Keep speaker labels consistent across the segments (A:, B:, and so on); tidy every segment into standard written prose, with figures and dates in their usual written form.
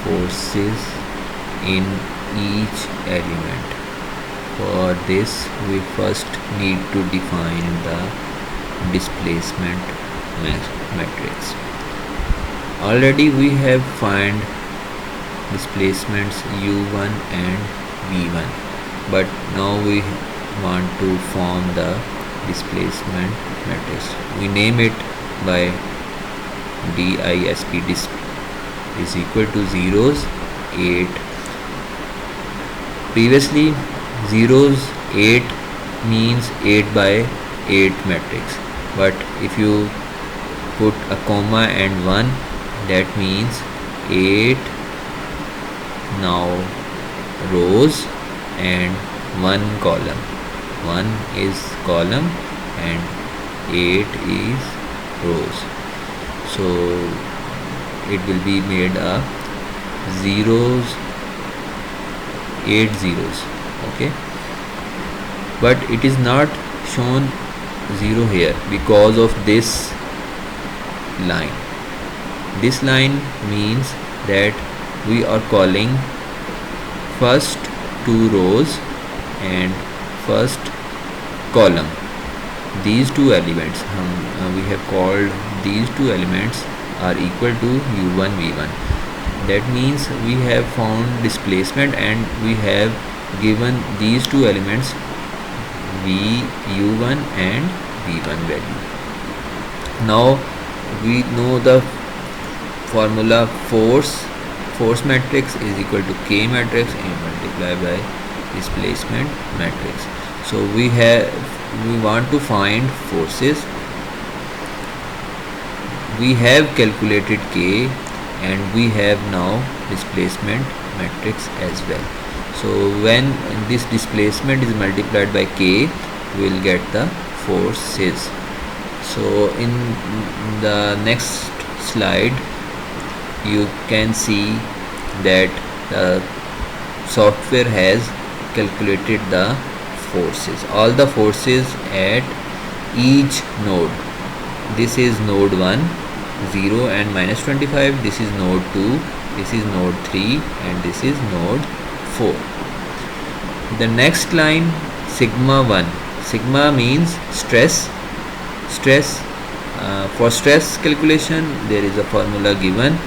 A: forces in each element. For this, we first need to define the displacement matrix. Already we have found displacements u1 and v1, but now we want to form the displacement matrix. We name it by DISP, disp is equal to zeros 8. Previously zeros 8 means 8 by 8 matrix, but if you put a comma and 1, that means 8 now rows and 1 column. 1 is column and 8 is rows, so it will be made up zeros, 8 zeros. Okay, but it is not shown 0 here because of this line. This line means that we are calling first 2 rows and first column. These two elements we have called these two elements are equal to u1 v1. That means we have found displacement and we have given these two elements u1 and v1 value. Now we know the formula force matrix is equal to K matrix and multiply by displacement matrix. So we want to find forces. We have calculated K and we have now displacement matrix as well. So when this displacement is multiplied by K, we will get the forces. So in the next slide you can see that the software has calculated the forces, all the forces at each node. This is node 1, 0 and minus 25. This is node 2, this is node 3 and this is node 4. The next line, sigma 1. Sigma means stress. For stress calculation there is a formula given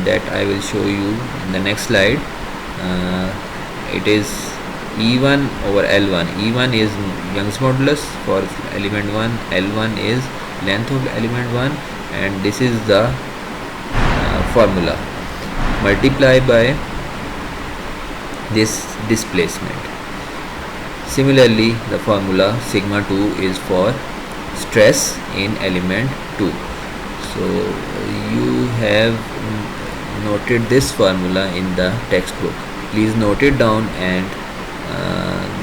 A: that I will show you in the next slide. It is E1 over L1. E1 is Young's modulus for element 1, L1 is length of element 1, and this is the formula. Multiply by this displacement. Similarly, the formula sigma 2 is for stress in element 2. So you have noted this formula in the textbook. Please note it down, and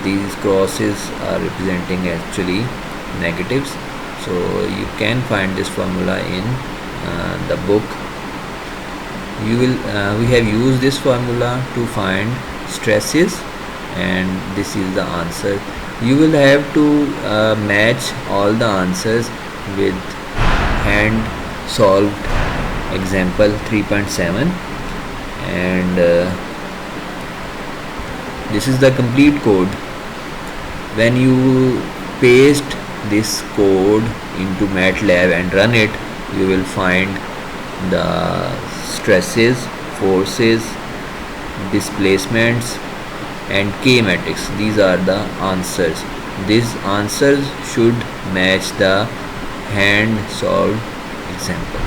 A: these crosses are representing actually negatives, so you can find this formula in the book. We have used this formula to find stresses, and this is the answer. You will have to match all the answers with hand solved example 3.7, and this is the complete code. When you paste this code into MATLAB and run it, you will find the stresses, forces, displacements and K matrix. These are the answers. These answers should match the hand solved example.